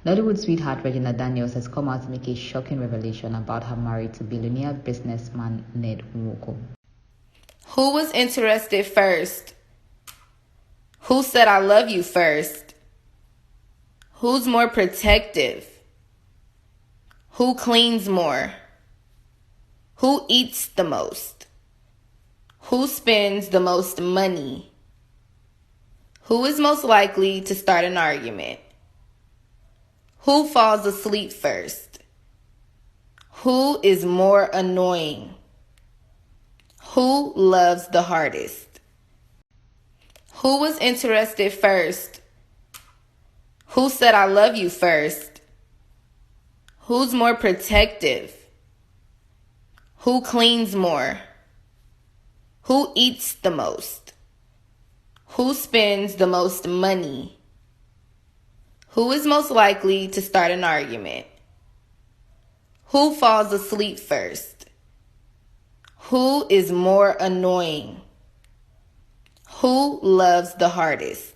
Nollywood sweetheart Regina Daniels has come out to make a shocking revelation about her marriage to billionaire businessman Ned Nwoko. Who was interested first? Who said I love you first? Who's more protective? Who cleans more? Who eats the most? Who spends the most money? Who is most likely to start an argument? Who falls asleep first? Who is more annoying? Who loves the hardest? Who was interested first? Who said I love you first? Who's more protective? Who cleans more? Who eats the most? Who spends the most money? Who is most likely to start an argument? Who falls asleep first? Who is more annoying? Who loves the hardest?